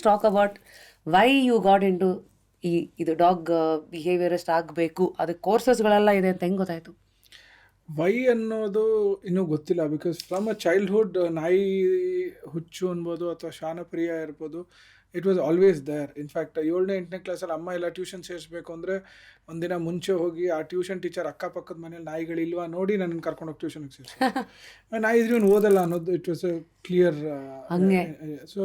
Just talk about why you got into ಇದು dog behaviourist ಆಗಬೇಕು, ಅದಕ್ಕೆ ಕೋರ್ಸಸ್ಗಳೆಲ್ಲ ಇದೆ ಅಂತ ಹೆಂಗೆ ಗೊತ್ತಾಯಿತು? ವೈ ಅನ್ನೋದು ಇನ್ನೂ ಗೊತ್ತಿಲ್ಲ. ಬಿಕಾಸ್ ಫ್ರಮ್ ಅ ಚೈಲ್ಡ್ಹುಡ್ ನಾಯಿ ಹುಚ್ಚು ಅನ್ಬೋದು ಅಥವಾ ಶಾನಪ್ರಿಯ ಇರ್ಬೋದು, it was always there. In fact 7ನೇ 8ನೇ ಕ್ಲಾಸಲ್ಲಿ ಅಮ್ಮ ಎಲ್ಲ ಟ್ಯೂಷನ್ ಸೇರಿಸ್ಬೇಕು ಅಂದರೆ ಒಂದಿನ ಮುಂಚೆ ಹೋಗಿ ಆ ಟ್ಯೂಷನ್ ಟೀಚರ್ ಅಕ್ಕಪಕ್ಕದ ಮನೇಲಿ ನಾಯಿಗಳಿಲ್ವಾ ನೋಡಿ ನನ್ನನ್ನು ಕರ್ಕೊಂಡೋಗಿ ಟ್ಯೂಷನ್ಗೆ ಸೇರಿಸಿ ನಾಯಿ ಇದ್ರೂ ಓದಲ್ಲ ಅನ್ನೋದು it was a clear. So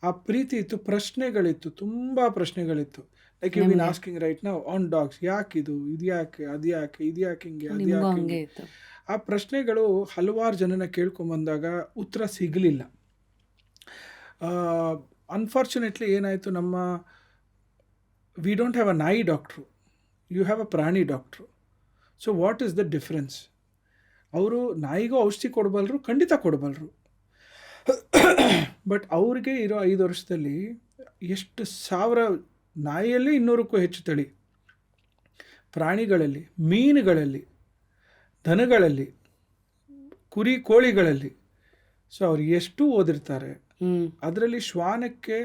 ಆ ಪ್ರೀತಿ ಇತ್ತು, ಪ್ರಶ್ನೆಗಳಿತ್ತು, ತುಂಬ ಪ್ರಶ್ನೆಗಳಿತ್ತು. Like you been asking right now on dogs, ಯಾಕಿದು, ಇದು ಯಾಕೆ, ಅದು ಯಾಕೆ, ಇದು ಯಾಕೆ ಹಿಂಗೆ, ಅದು ಯಾಕೆ ಹಿಂಗೆ. ಆ ಪ್ರಶ್ನೆಗಳು ಹಲವಾರು ಜನನ ಕೇಳ್ಕೊಂಬಂದಾಗ ಉತ್ತರ ಸಿಗಲಿಲ್ಲ. ಅನ್ಫಾರ್ಚುನೇಟ್ಲಿ ಏನಾಯಿತು, ನಮ್ಮ ವಿ ಡೋಂಟ್ ಹ್ಯಾವ್ ಅ ನಾಯಿ ಡಾಕ್ಟ್ರು, ಯು ಹ್ಯಾವ್ ಅ ಪ್ರಾಣಿ doctor. So what is the difference? ಅವರು ನಾಯಿಗೂ ಔಷಧಿ ಕೊಡಬಲ್ಲರು, ಖಂಡಿತ ಕೊಡಬಲ್ಲರು. ಬಟ್ ಅವ್ರಿಗೆ ಇರೋ 5 ವರ್ಷದಲ್ಲಿ ಎಷ್ಟು ಸಾವಿರ ನಾಯಿಯಲ್ಲಿ 200ಕ್ಕೂ ಹೆಚ್ಚು ತಳಿ, ಪ್ರಾಣಿಗಳಲ್ಲಿ, ಮೀನುಗಳಲ್ಲಿ, ದನಗಳಲ್ಲಿ, ಕುರಿ ಕೋಳಿಗಳಲ್ಲಿ. ಸೊ ಅವ್ರು ಎಷ್ಟು ಓದಿರ್ತಾರೆ. ಅದರಲ್ಲಿ ಶ್ವಾನಕ್ಕೆ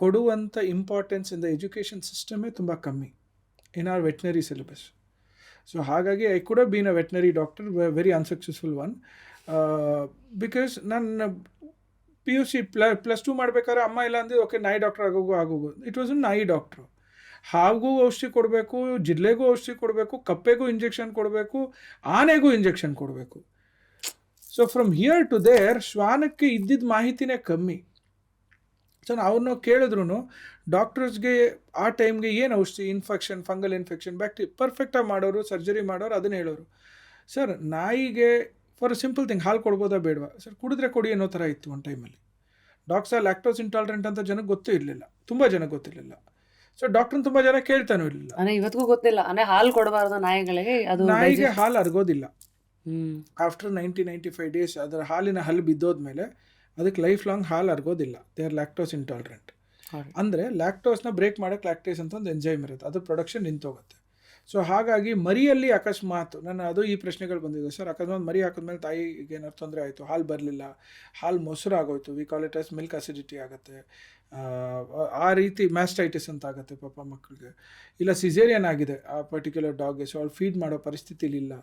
ಕೊಡುವಂಥ ಇಂಪಾರ್ಟೆನ್ಸ್ ಇನ್ ದ ಎಜುಕೇಷನ್ ಸಿಸ್ಟಮೇ ತುಂಬ ಕಮ್ಮಿ in our veterinary syllabus. So ಹಾಗಾಗಿ I could have been a veterinary doctor, very unsuccessful one. Because ನನ್ನ PUC +2 ಮಾಡ್ಬೇಕಾದ್ರೆ ಅಮ್ಮ ಇಲ್ಲ ಅಂದರೆ ಓಕೆ ನಾಯಿ ಡಾಕ್ಟರ್ ಆಗೋಗು. ಇಟ್ ವಾಸ್ ನಾಯಿ ಡಾಕ್ಟ್ರು. ಹಾವಿಗೂ ಔಷಧಿ ಕೊಡಬೇಕು, ಜಿರ್ಲೆಗೂ ಔಷಧಿ ಕೊಡಬೇಕು, ಕಪ್ಪೆಗೂ ಇಂಜೆಕ್ಷನ್ ಕೊಡಬೇಕು, ಆನೆಗೂ ಇಂಜೆಕ್ಷನ್ ಕೊಡಬೇಕು. So from here to there ಶ್ವಾನಕ್ಕೆ ಇದ್ದಿದ್ದ ಮಾಹಿತಿನೇ ಕಮ್ಮಿ. ಸೊ ಅವ್ರನ್ನ ಕೇಳಿದ್ರು ಡಾಕ್ಟರ್ಸ್ಗೆ ಆ ಟೈಮ್ಗೆ ಏನು ಔಷಧಿ, ಇನ್ಫೆಕ್ಷನ್, ಫಂಗಲ್ ಇನ್ಫೆಕ್ಷನ್, ಬ್ಯಾಕ್ಟೀರಿಯಾ ಪರ್ಫೆಕ್ಟಾಗಿ ಮಾಡೋರು, ಸರ್ಜರಿ ಮಾಡೋರು ಅದನ್ನು ಹೇಳೋರು. ಸರ್ ನಾಯಿಗೆ ಫಾರ್ ಅ ಸಿಂಪಲ್ ಥಿಂಗ್ ಹಾಲು ಕೊಡ್ಬೋದಾ ಬೇಡವಾ? ಸರ್ ಕುಡಿದ್ರೆ ಕೊಡಿ ಅನ್ನೋ ಥರ ಇತ್ತು ಒಂದು ಟೈಮಲ್ಲಿ. ಡಾಗ್ಸ್ ಆರ್ ಲ್ಯಾಕ್ಟೋಸ್ ಇಂಟಾಲರೆಂಟ್ ಅಂತ ಜನಕ್ಕೆ ಗೊತ್ತೂ ಇರಲಿಲ್ಲ, ತುಂಬ ಜನಕ್ಕೆ ಗೊತ್ತಿರಲಿಲ್ಲ. ಸೊ ಡಾಕ್ಟ್ರನ್ನ ತುಂಬ ಜನ ಕೇಳ್ತಾನೂ ಇರಲಿಲ್ಲ. ಇವತ್ತಿಗೂ ಗೊತ್ತಿಲ್ಲ ಹಾಲು ಕೊಡಬಾರ್ದು ನಾಯಿಗಳಿಗೆ. ನಾಯಿಗೆ ಹಾಲು ಅರ್ಗೋದಿಲ್ಲ. ಆಫ್ಟರ್ 90-95 ಡೇಸ್ ಅದರ ಹಾಲಿನ ಹಲ್ಲು ಬಿದ್ದೋದ್ಮೇಲೆ ಅದಕ್ಕೆ ಲೈಫ್ ಲಾಂಗ್ ಹಾಲು ಅರ್ಗೋದಿಲ್ಲ. They are lactose intolerant. ಅಂದರೆ ಲ್ಯಾಕ್ಟೋಸ್ನ ಬ್ರೇಕ್ ಮಾಡೋಕ್ಕೆ ಲ್ಯಾಕ್ಟೇಸ್ ಅಂತ ಒಂದು ಎಂಜೈಮ್ ಇರುತ್ತೆ, ಅದು ಪ್ರೊಡಕ್ಷನ್ ನಿಂತೋಗುತ್ತೆ. ಸೊ ಹಾಗಾಗಿ ಮರಿಯಲ್ಲಿ ಅಕಸ್ಮಾತ್ ಅದು ಈ ಪ್ರಶ್ನೆಗಳು ಬಂದಿದೆ ಸರ್. ಅಕಸ್ಮಾತ್ ಮರಿ ಹಾಕಿದ್ಮೇಲೆ ತಾಯಿಗೆ ಏನಾದ್ರು ತೊಂದರೆ ಆಯಿತು, ಹಾಲು ಬರಲಿಲ್ಲ, ಹಾಲು ಮೊಸರು ಆಗೋಯ್ತು, we call it as milk acidity ಆಗುತ್ತೆ, ಆ ರೀತಿ ಮ್ಯಾಸ್ಟೈಟಿಸ್ ಅಂತ ಆಗುತ್ತೆ ಪಾಪ ಮಕ್ಕಳಿಗೆ, ಇಲ್ಲ ಸಿಸೇರಿಯನ್ ಆಗಿದೆ ಆ ಪರ್ಟಿಕ್ಯುಲರ್ ಡಾಗ್ಗೆ, ಸೊ ಅವ್ಳು ಫೀಡ್ ಮಾಡೋ ಪರಿಸ್ಥಿತಿಲಿಲ್ಲ,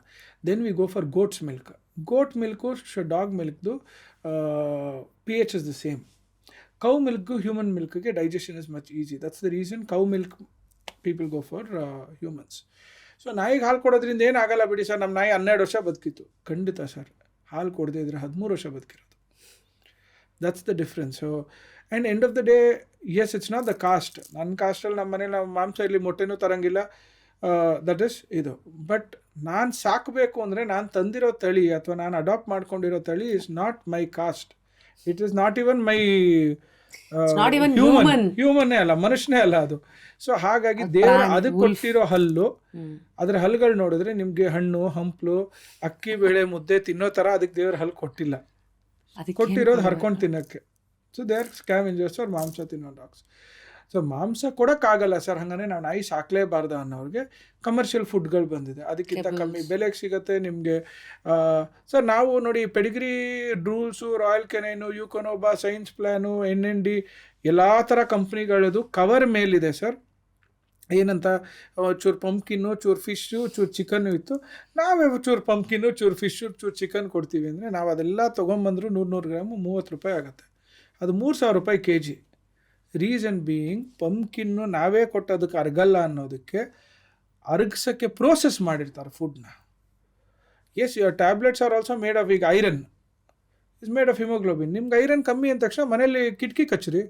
then we go for goat's milk. Goat milk dog ಮಿಲ್ಕ್ದು pH is the same. Cow ಮಿಲ್ಕ್ಗೂ ಹ್ಯೂಮನ್ ಮಿಲ್ಕ್ಗೆ digestion is much easy. That's the reason cow milk people go for humans. So ನಾಯಿಗೆ ಹಾಲು ಕೊಡೋದ್ರಿಂದ ಏನಾಗಲ್ಲ ಬಿಡಿ ಸರ್, ನಮ್ಮ ನಾಯಿ 12 ವರ್ಷ ಬದುಕಿತ್ತು. ಖಂಡಿತ ಸರ್, ಹಾಲು ಕೊಡದೇ ಇದ್ರೆ 13 ವರ್ಷ ಬದುಕಿರೋದು. That's the difference. So and end of the day yes it's not the caste. ನನ್ನ ಕಾಸ್ಟಲ್ಲಿ ನಮ್ಮ ಮನೇಲಿ ನಾವು ಮಾಂಸ ಇಲ್ಲಿ ಮೊಟ್ಟೆನೂ ತರಂಗಿಲ್ಲ, ದಟ್ ಇಸ್ ಇದು. ಬಟ್ ನಾನು ಸಾಕಬೇಕು ಅಂದರೆ ನಾನು ತಂದಿರೋ ತಳಿ ಅಥವಾ ನಾನು ಅಡಾಪ್ಟ್ ಮಾಡ್ಕೊಂಡಿರೋ ತಳಿ is not my caste. It is not even my ಹ್ಯೂಮನ್ನೇ ಅಲ್ಲ, ಮನುಷ್ಯನೇ ಅಲ್ಲ ಅದು. ಸೊ ಹಾಗಾಗಿ ದೇವರು ಅದಕ್ಕೆ ಕೊಟ್ಟಿರೋ ಹಲ್ಲು, ಅದರ ಹಲ್ಲುಗಳು ನೋಡಿದ್ರೆ ನಿಮಗೆ ಹಣ್ಣು ಹಂಪಲು ಅಕ್ಕಿ ಬೇಳೆ ಮುದ್ದೆ ತಿನ್ನೋ ಥರ ಅದಕ್ಕೆ ದೇವ್ರ ಹಲ್ಲು ಕೊಟ್ಟಿಲ್ಲ, ಕೊಟ್ಟಿರೋದು ಹರ್ಕೊಂಡು ತಿನ್ನೋಕ್ಕೆ. So they are scavengers are ಮಾಂಸ ತಿನ್ನೋ ಡಾಗ್ಸ್. ಸೊ ಮಾಂಸ ಕೊಡೋಕ್ಕಾಗಲ್ಲ ಸರ್, ಹಾಗಂದರೆ ನಾವು ನಾಯಿ ಸಾಕಲೇಬಾರ್ದು ಅನ್ನೋರಿಗೆ ಕಮರ್ಷಿಯಲ್ ಫುಡ್ಗಳು ಬಂದಿದೆ, ಅದಕ್ಕಿಂತ ಕಮ್ಮಿ ಬೆಲೆಗೆ ಸಿಗುತ್ತೆ ನಿಮಗೆ. ಸರ್ ನಾವು ನೋಡಿ Pedigree Drools, Royal Canin, Eukanuba, Science Plan, NND ಎಲ್ಲ ಥರ ಕಂಪ್ನಿಗಳದು ಕವರ್ ಮೇಲಿದೆ ಸರ್. ಏನಂತ ಚೂರು ಪಂಪ್ಕಿನ್ನು, ಚೂರು ಫಿಶ್ಶು, ಚೂರು ಚಿಕನ್ನು ಇತ್ತು. ನಾವೇ ಚೂರು ಪಂಪ್ಕಿನ್ನು, ಚೂರು ಫಿಶ್ಶು, ಚೂರು ಚಿಕನ್ ಕೊಡ್ತೀವಿ ಅಂದರೆ ನಾವು ಅದೆಲ್ಲ ತೊಗೊಂಬಂದ್ರು 100 ಗ್ರಾಮು 30 ರೂಪಾಯಿ ಆಗುತ್ತೆ. ಅದು 3000 ರೂಪಾಯಿ kg. ರೀಸನ್ ಬೀಯಿಂಗ್ ಪಂಪ್ಕಿನ್ನು ನಾವೇ ಕೊಟ್ಟೋದಕ್ಕೆ ಅರ್ಗಲ್ಲ ಅನ್ನೋದಕ್ಕೆ ಅರ್ಗಿಸೋಕ್ಕೆ ಪ್ರೋಸೆಸ್ ಮಾಡಿರ್ತಾರೆ ಫುಡ್ನ. Yes, your tablets are also made of, ಈಗ iron is made of haemoglobin. ನಿಮ್ಗೆ ಐರನ್ ಕಮ್ಮಿ ಅಂದ ತಕ್ಷಣ ಮನೇಲಿ ಕಿಟಕಿ ಕಚ್ಚರಿ,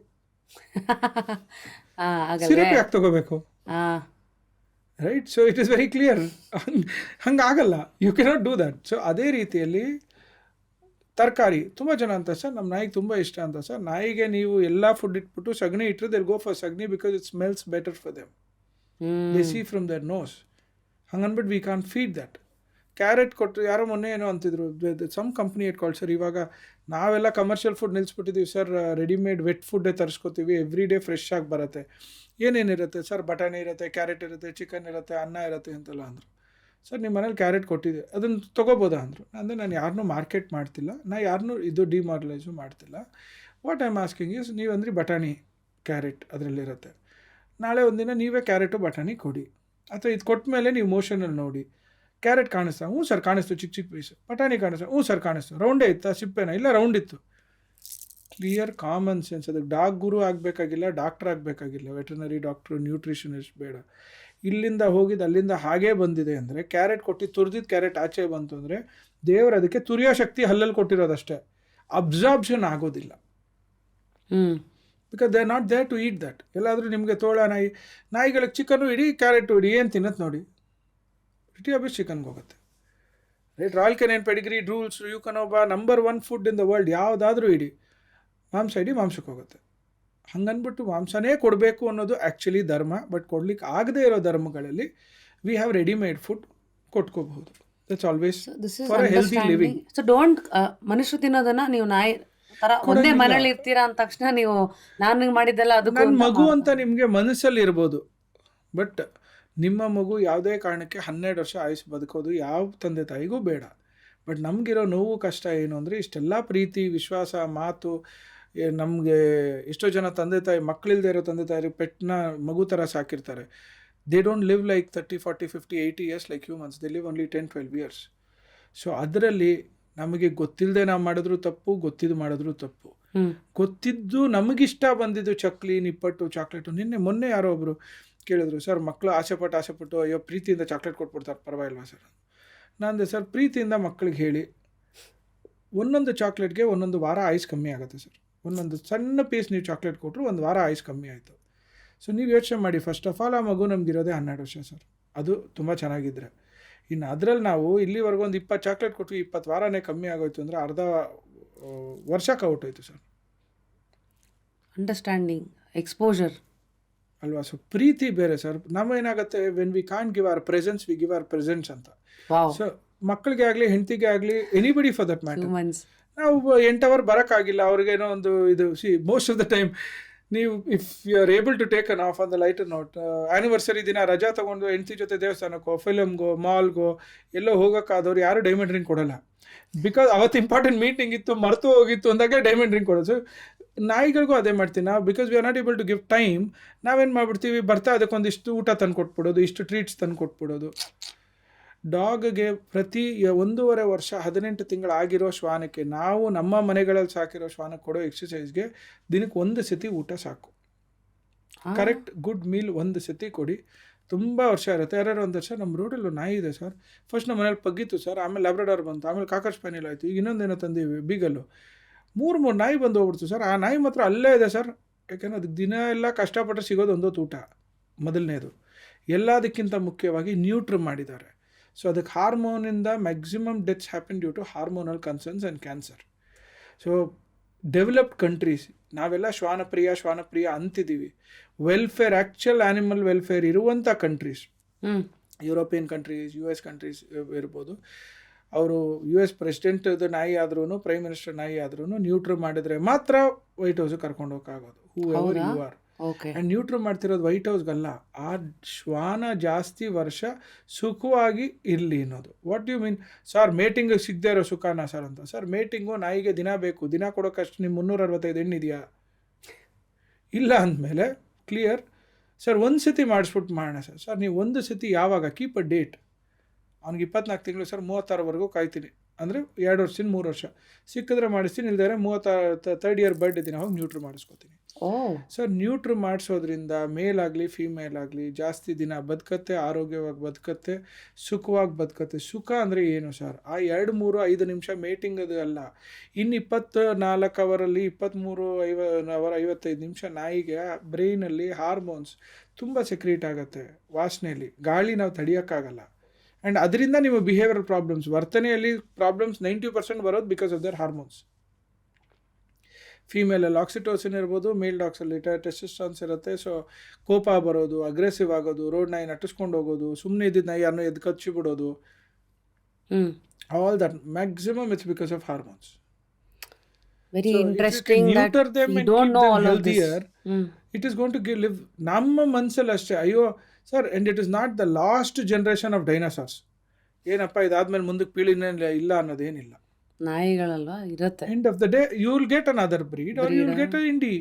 ಸಿರಪ್ ಯಾಕೆ ತಗೋಬೇಕು, right? So it is very clear. ಹಂಗಾಗಲ್ಲ, you cannot do that. So ಅದೇ ರೀತಿಯಲ್ಲಿ ತರಕಾರಿ ತುಂಬ ಜನ ಅಂತ ಸರ್ ನಮ್ಮ ನಾಯಿಗೆ ತುಂಬ ಇಷ್ಟ ಅಂತ ಸರ್. ನಾಯಿಗೆ ನೀವು ಎಲ್ಲ ಫುಡ್ ಇಟ್ಬಿಟ್ಟು ಸಗಣಿ ಇಟ್ಟರೆ ದೇ ಗೋ ಫಾರ್ ಸಗಣಿ because it smells better for them. They see from their nose. ಹಂಗನ್ಬಿಟ್ಟು we can feed that. Carrot ಕೊಟ್ಟು ಯಾರೋ ಮೊನ್ನೆ ಏನೋ ಅಂತಿದ್ರು, ಸಮ್ ಕಂಪ್ನಿ ಇಟ್ಕೊಳ್ಳಿ ಸರ್, ಇವಾಗ ನಾವೆಲ್ಲ ಕಮರ್ಷಿಯಲ್ ಫುಡ್ ನಿಲ್ಲಿಸ್ಬಿಟ್ಟಿದ್ದೀವಿ ಸರ್, ರೆಡಿಮೇಡ್ ವೆಟ್ ಫುಡ್ಡೇ ತರಿಸ್ಕೊತೀವಿ, ಎವ್ರಿ ಡೇ ಫ್ರೆಶ್ ಆಗಿ ಬರುತ್ತೆ. ಏನೇನಿರುತ್ತೆ ಸರ್, ಬಟಾಣಿ ಇರುತ್ತೆ, ಕ್ಯಾರೆಟ್ ಇರುತ್ತೆ, ಚಿಕನ್ ಇರುತ್ತೆ, ಅನ್ನ ಇರುತ್ತೆ ಅಂತೆಲ್ಲ ಅಂದರು. ಸರ್ ನಿಮ್ಮ ಮನೇಲಿ ಕ್ಯಾರೆಟ್ ಕೊಟ್ಟಿದೆ, ಅದನ್ನು ತೊಗೋಬೋದಾ ಅಂದರು. ಅಂದರೆ ನಾನು ಯಾರನ್ನೂ ಮಾರ್ಕೆಟ್ ಮಾಡ್ತಿಲ್ಲ, ನಾನು ಯಾರನ್ನೂ ಇದು ಡಿಮಾರಲೈಸು ಮಾಡ್ತಿಲ್ಲ. What I am asking is, ನೀವು ಅಂದ್ರಿ ಬಟಾಣಿ ಕ್ಯಾರೆಟ್ ಅದರಲ್ಲಿರುತ್ತೆ. ನಾಳೆ ಒಂದಿನ ನೀವೇ ಕ್ಯಾರೆಟು ಬಟಾಣಿ ಕೊಡಿ, ಅಥವಾ ಇದು ಕೊಟ್ಟ ಮೇಲೆ ನೀವು ಮೋಷನಲ್ಲಿ ನೋಡಿ ಕ್ಯಾರೆಟ್ ಕಾಣಿಸ್ತಾ, ಹ್ಞೂ ಸರ್ ಕಾಣಿಸ್ತು ಚಿಕ್ಕ ಚಿಕ್ಕ ಪೀಸು. ಬಟಾಣಿ ಕಾಣಿಸ್ತಾ, ಹ್ಞೂ ಸರ್ ಕಾಣಿಸ್ತು. ರೌಂಡೇ ಇತ್ತಾ ಸಿಪ್ಪೆನ? ಇಲ್ಲ ರೌಂಡ್ ಇತ್ತು. Clear common sense. ಅದಕ್ಕೆ ಡಾಗ್ ಗುರು ಆಗಬೇಕಾಗಿಲ್ಲ, ಡಾಕ್ಟರ್ ಆಗಬೇಕಾಗಿಲ್ಲ, ವೆಟರ್ನರಿ ಡಾಕ್ಟ್ರು, ನ್ಯೂಟ್ರಿಷನಿಸ್ಟ್ ಬೇಡ. ಇಲ್ಲಿಂದ ಹೋಗಿದ್ದು ಅಲ್ಲಿಂದ ಹಾಗೇ ಬಂದಿದೆ ಅಂದರೆ, ಕ್ಯಾರೆಟ್ ಕೊಟ್ಟು ತುರಿದಿದ್ದು ಕ್ಯಾರೆಟ್ ಆಚೆ ಬಂತು ಅಂದರೆ ದೇವರು ಅದಕ್ಕೆ ತುರಿಯೋ ಶಕ್ತಿ ಹಲ್ಲಲ್ಲಿ ಕೊಟ್ಟಿರೋದಷ್ಟೇ, ಅಬ್ಸಾರ್ಬ್ಷನ್ ಆಗೋದಿಲ್ಲ. Because they are not there to eat that. ಎಲ್ಲಾದರೂ ನಿಮಗೆ ತೋಳ ನಾಯಿಗಳಿಗೆ ಚಿಕನ್ನು ಇಡಿ, ಕ್ಯಾರೆಟು ಇಡಿ, ಏನು ತಿನ್ನತ್ತೆ ನೋಡಿ, ಇಟಿ ಅಭಿ ಚಿಕನ್ಗೆ ಹೋಗುತ್ತೆ. Right? Royal Canin Pedigree, Drools, Eukanuba, number 1 food in the world, ಯಾವುದಾದ್ರೂ ಇಡಿ, ಮಾಂಸ ಇಡಿ, ಮಾಂಸಕ್ಕೆ ಹೋಗುತ್ತೆ. ಹಂಗನ್ಬಿಟ್ಟು ಮಾಂಸನೇ ಕೊಡಬೇಕು ಅನ್ನೋದು ಆ್ಯಕ್ಚುಲಿ ಧರ್ಮ. ಬಟ್ ಕೊಡ್ಲಿಕ್ಕೆ ಆಗದೇ ಇರೋ ಧರ್ಮಗಳಲ್ಲಿ ವಿ ಹ್ಯಾವ್ ರೆಡಿಮೇಡ್ ಫುಡ್ ಕೊಟ್ಕೋಬಹುದು. That's always for a healthy living. So don't ಮನುಷ್ಯರು ತಿನ್ನೋದನ್ನ ನೀವು ನಾಯಿ ತರ ಒಂದೇ ಮನೇಲಿ ಇರ್ತೀರಾ ಅಂದ ತಕ್ಷಣ ನೀವು ನಾನು ಮಾಡಿದ್ದೆಲ್ಲ ಅದು ನನ್ನ ಮಗು ಅಂತ ನಿಮಗೆ ಮನಸ್ಸಲ್ಲಿ ಇರ್ಬೋದು, ಬಟ್ ನಿಮ್ಮ ಮಗು ಯಾವುದೇ ಕಾರಣಕ್ಕೆ 12 ವರ್ಷ ಆಯುಷ್ ಬದುಕೋದು ಯಾವ ತಂದೆ ತಾಯಿಗೂ ಬೇಡ. ಬಟ್ ನಮಗಿರೋ ನೋವು ಕಷ್ಟ ಏನು ಅಂದರೆ, ಇಷ್ಟೆಲ್ಲ ಪ್ರೀತಿ, ವಿಶ್ವಾಸ, ಮಾತು, ನಮಗೆ ಎಷ್ಟೋ ಜನ ತಂದೆ ತಾಯಿ, ಮಕ್ಕಳಿಲ್ಲದೆ ಇರೋ ತಂದೆ ತಾಯಿ ಪೆಟ್ನ ಮಗು ಥರ ಸಾಕಿರ್ತಾರೆ. They don't live like 30, 40, 50, 80 years like humans. They live only 10, 12 years. So ಅದರಲ್ಲಿ ನಮಗೆ ಗೊತ್ತಿಲ್ಲದೆ ನಾವು ಮಾಡಿದ್ರು ತಪ್ಪು, ಗೊತ್ತಿದ್ದು ಮಾಡಿದ್ರು ತಪ್ಪು. ಗೊತ್ತಿದ್ದು ನಮಗಿಷ್ಟ ಬಂದಿದ್ದು ಚಕ್ಲಿ, ನಿಪ್ಪಟ್ಟು, ಚಾಕ್ಲೇಟು. ಮೊನ್ನೆ ಯಾರೋ ಒಬ್ಬರು ಕೇಳಿದ್ರು, ಸರ್ ಮಕ್ಕಳು ಆಸೆಪಟ್ಟು ಅಯ್ಯೋ ಪ್ರೀತಿಯಿಂದ ಚಾಕ್ಲೇಟ್ ಕೊಟ್ಬಿಡ್ತಾರೆ, ಪರವಾಗಿಲ್ವಾ ಸರ್? ನಾನು ಸರ್ ಪ್ರೀತಿಯಿಂದ ಮಕ್ಕಳಿಗೆ ಹೇಳಿ, ಒಂದೊಂದು ಚಾಕ್ಲೇಟ್ಗೆ ಒಂದೊಂದು ವಾರ ಆಯುಸ್ ಕಮ್ಮಿ ಆಗುತ್ತೆ ಸರ್. ಒಂದೊಂದು ಸಣ್ಣ ಪೀಸ್ ನೀವು ಚಾಕ್ಲೇಟ್ ಕೊಟ್ಟರು 1 ವಾರ ಆಯುಸ್ ಕಮ್ಮಿ ಆಯಿತು. ಸೊ ನೀವು ಯೋಚನೆ ಮಾಡಿ, ಫಸ್ಟ್ ಆಫ್ ಆಲ್ ಆ ಮಗು ನಮಗಿರೋದೇ 12 ವರ್ಷ ಸರ್, ಅದು ತುಂಬ ಚೆನ್ನಾಗಿದ್ದರೆ. ಇನ್ನು ಅದರಲ್ಲಿ ನಾವು ಇಲ್ಲಿವರೆಗೂ ಒಂದು 20 ಚಾಕ್ಲೇಟ್ ಕೊಟ್ವಿ, 20 ವಾರನೇ ಕಮ್ಮಿ ಆಗೋಯ್ತು ಅಂದರೆ ಅರ್ಧ ವರ್ಷ ಕೌಟೋಯ್ತು ಸರ್. ಅಂಡರ್ಸ್ಟ್ಯಾಂಡಿಂಗ್, ಎಕ್ಸ್ಪೋಜರ್ ಅಲ್ವಾ? ಸೊ ಪ್ರೀತಿ ಬೇರೆ ಸರ್. ನಾವೇನಾಗುತ್ತೆ, when we can't give our presence, we give our presence ಅಂತ. ಸೊ ಮಕ್ಕಳಿಗೆ ಆಗಲಿ, ಹೆಂಡತಿಗೆ ಆಗಲಿ, ಎನಿಬಡಿ ಫಾರ್ ದಟ್ ಮ್ಯಾಟರ್, ನಾವು 8 ಅವರ್ ಬರೋಕ್ಕಾಗಿಲ್ಲ, ಅವ್ರಿಗೇನೋ ಒಂದು ಇದು. ಮೋಸ್ಟ್ ಆಫ್ ದ ಟೈಮ್ ನೀವು if you are able to take an off on the lighter note, anniversary ದಿನ ರಜಾ ತೊಗೊಂಡು ಹೆಂಡತಿ ಜೊತೆ ದೇವಸ್ಥಾನಕ್ಕೋ, ಫಿಲಮ್ಗೋ, ಮಾಲ್ಗೋ ಎಲ್ಲೋ ಹೋಗೋಕ್ಕಾದವ್ರು ಯಾರು ಡೈಮಂಡ್ ರಿಂಗ್ ಕೊಡೋಲ್ಲ. ಬಿಕಾಸ್ ಅವತ್ತು ಇಂಪಾರ್ಟೆಂಟ್ ಮೀಟಿಂಗ್ ಇತ್ತು, ಮರೆತು ಹೋಗಿತ್ತು ಅಂದಾಗ ಡೈಮಂಡ್ ರಿಂಗ್ ಕೊಡೋದು. ಸೊ ನಾಯಿಗಳಿಗೂ ಅದೇ ಮಾಡ್ತೀವಿ ನಾವು. Because we are not able to give time, ನಾವೇನು ಮಾಡ್ಬಿಡ್ತೀವಿ, ಬರ್ತಾ ಅದಕ್ಕೊಂದಿಷ್ಟು ಊಟ ತಂದು ಕೊಟ್ಬಿಡೋದು, ಇಷ್ಟು ಟ್ರೀಟ್ಸ್ ತಂದು ಕೊಟ್ಬಿಡೋದು. ಡಾಗ್ಗೆ ಪ್ರತಿ 1.5 ವರ್ಷ 18 ತಿಂಗಳಾಗಿರೋ ಶ್ವಾನಕ್ಕೆ, ನಾವು ನಮ್ಮ ಮನೆಗಳಲ್ಲಿ ಸಾಕಿರೋ ಶ್ವಾನಕ್ಕೆ ಕೊಡೋ ಎಕ್ಸಸೈಸ್ಗೆ ದಿನಕ್ಕೆ 1 ಸತಿ ಊಟ ಸಾಕು. ಕರೆಕ್ಟ್ ಗುಡ್ ಮೀಲ್ 1 ಸತಿ ಕೊಡಿ, ತುಂಬ ವರ್ಷ ಇರುತ್ತೆ. ಯಾರ್ಯಾರು 1 ವರ್ಷ. ನಮ್ಮ ರೋಡಲ್ಲಿ ನಾಯಿ ಇದೆ ಸರ್, ಫಸ್ಟ್ ನಮ್ಮ ಮನೇಲಿ ಪಗ್ಗಿತ್ತು ಸರ್, ಆಮೇಲೆ ಲ್ಯಾಬ್ರಡಾರ್ ಬಂತು, ಆಮೇಲೆ ಕಾಕರ್ ಸ್ಪ್ಯಾನಿಯಲ್ ಆಯಿತು, ಈಗ ಇನ್ನೊಂದೇನೋ ತಂದೀವಿ ಬೀಗಲ್ಲು. 3 ನಾಯಿ ಬಂದು ಹೋಗ್ಬಿಡ್ತು ಸರ್. ಆ ನಾಯಿ ಮಾತ್ರ ಅಲ್ಲೇ ಇದೆ ಸರ್, ಯಾಕೆಂದರೆ ಅದಕ್ಕೆ ದಿನ ಎಲ್ಲ ಕಷ್ಟಪಟ್ಟರೆ ಸಿಗೋದು ಒಂದೊತ್ತು ಊಟ ಮೊದಲನೇದು. ಎಲ್ಲದಕ್ಕಿಂತ ಮುಖ್ಯವಾಗಿ ನ್ಯೂಟ್ರ್ ಮಾಡಿದ್ದಾರೆ. ಸೊ ಅದಕ್ಕೆ ಹಾರ್ಮೋನಿಂದ maximum deaths happen due to hormonal concerns and cancer. So developed countries ನಾವೆಲ್ಲ ಶ್ವಾನಪ್ರಿಯ ಅಂತಿದ್ದೀವಿ. ವೆಲ್ಫೇರ್, ಆ್ಯಕ್ಚುಯಲ್ ಆ್ಯನಿಮಲ್ ವೆಲ್ಫೇರ್ ಇರುವಂಥ countries, European countries, US countries ಇರ್ಬೋದು, ಅವರು US ಪ್ರೆಸಿಡೆಂಟ್ದು ನಾಯಿ ಆದ್ರೂ, ಪ್ರೈಮ್ ಮಿನಿಸ್ಟರ್ ನಾಯಿ ಆದ್ರೂ ನ್ಯೂಟ್ರ್ ಮಾಡಿದರೆ ಮಾತ್ರ ವೈಟ್ ಹೌಸ್ ಕರ್ಕೊಂಡು ಹೋಗೋಕ್ಕಾಗೋದು. ಹೂ ಎವರ್ ಯು ಆರ್. ಆ್ಯಂಡ್ ನ್ಯೂಟ್ರ್ ಮಾಡ್ತಿರೋದು ವೈಟ್ ಹೌಸ್ಗಲ್ಲ, ಆ ಶ್ವಾನ ಜಾಸ್ತಿ ವರ್ಷ ಸುಖವಾಗಿ ಇರಲಿ ಅನ್ನೋದು. ವಾಟ್ ಯು ಮೀನ್ ಸರ್, ಮೇಟಿಂಗಿಗೆ ಸಿಗದೆ ಇರೋ ಸುಖಾನ ಸರ್ ಅಂತ? ಸರ್ ಮೇಟಿಂಗು ನಾಯಿಗೆ ದಿನ ಬೇಕು, ದಿನ ಕೊಡೋಕ್ಕಷ್ಟು ನಿಮ್ಮ 365 ಹೆಣ್ಣಿದೆಯಾ? ಇಲ್ಲ ಅಂದಮೇಲೆ ಕ್ಲಿಯರ್ ಸರ್, 1 ಸತಿ ಮಾಡಿಸ್ಬಿಟ್ಟು ಮಾಡೋಣ ಸರ್. ಸರ್ ನೀವು 1 ಸತಿ ಯಾವಾಗ, ಕೀಪ್ ಅ ಡೇಟ್. ಅವ್ನಿಗೆ 24 ತಿಂಗಳು ಸರ್, 36ವರೆಗೂ ಕಾಯ್ತೀನಿ ಅಂದರೆ 2 ವರ್ಷದಿಂದ 3 ವರ್ಷ ಸಿಕ್ಕಿದ್ರೆ ಮಾಡಿಸ್ತೀನಿ, ಇಲ್ದಾರೆ 33rd ಇಯರ್ ಬರ್ಡೇ ದಿನ ಹೋಗಿ ನ್ಯೂಟ್ರ್ ಮಾಡಿಸ್ಕೋತೀನಿ. ಸರ್ ನ್ಯೂಟ್ರ್ ಮಾಡಿಸೋದ್ರಿಂದ ಮೇಲಾಗಲಿ ಫೀಮೇಲ್ ಆಗಲಿ ಜಾಸ್ತಿ ದಿನ ಬದುಕತ್ತೆ, ಆರೋಗ್ಯವಾಗಿ ಬದುಕತ್ತೆ, ಸುಖವಾಗಿ ಬದುಕತ್ತೆ. ಸುಖ ಅಂದರೆ ಏನು ಸರ್? ಆ 2, 3, 5 ನಿಮಿಷ ಮೇಟಿಂಗ್ ಅದು ಅಲ್ಲ. ಇನ್ನು 24 ಅವರಲ್ಲಿ 23 ಅವರ್ 55 ನಿಮಿಷ ನಾಯಿಗೆ ಬ್ರೈನಲ್ಲಿ ಹಾರ್ಮೋನ್ಸ್ ತುಂಬ ಸೆಕ್ರೀಟ್ ಆಗುತ್ತೆ, ವಾಸನೆಯಲ್ಲಿ. ಗಾಳಿ ನಾವು ತಡೆಯೋಕ್ಕಾಗಲ್ಲ. ಆ್ಯಂಡ್ ಅದರಿಂದ ನಿಮ್ಮ ಬಿಹೇವಿಯರ್ ಪ್ರಾಬ್ಲಮ್ಸ್, ವರ್ತನೆಯಲ್ಲಿ ಪ್ರಾಬ್ಲಮ್ಸ್ 90% ಬರೋದು ಬಿಕಾಸ್ ಆಫ್ ದರ್ ಹಾರ್ಮೋನ್ಸ್. ಫೀಮೇಲಲ್ಲಿ ಆಕ್ಸಿಟೋಸಿನ್ ಇರ್ಬೋದು, ಮೇಲ್ ಡಾಗ್ಸಲ್ಲಿ ಟೆಸ್ಟೋಸ್ಟೆರಾನ್ ಇರುತ್ತೆ. ಸೊ ಕೋಪ ಬರೋದು, ಅಗ್ರೆಸಿವ್ ಆಗೋದು, ರೋಡ್ ನಾಯಿ ನಟಿಸ್ಕೊಂಡು ಹೋಗೋದು, ಸುಮ್ಮನೆ ಇದ್ದಿದ್ದು ನಾಯಿ ಯಾರನ್ನೋ ಎದ್ದು ಕಚ್ಚಿ ಬಿಡೋದು, all that maximum it's because of hormones. Very interesting that we don't know all of this. It is going to give live. ನಮ್ಮ ಮನಸ್ಸಲ್ಲಿ ಅಷ್ಟೇ, ಅಯ್ಯೋ sir, and it is not the last generation of dinosaurs. ಏನಪ್ಪ ಇದಾದ್ಮೇಲೆ ಮುಂದಕ್ಕೆ ಪೀಳಿನೇ ಇಲ್ಲ ಅನ್ನೋದೇನಿಲ್ಲ. ನಾಯಿಗಳಲ್ವಾ ಇರುತ್ತೆ. End of the day you will get another breed or you will get a Indi.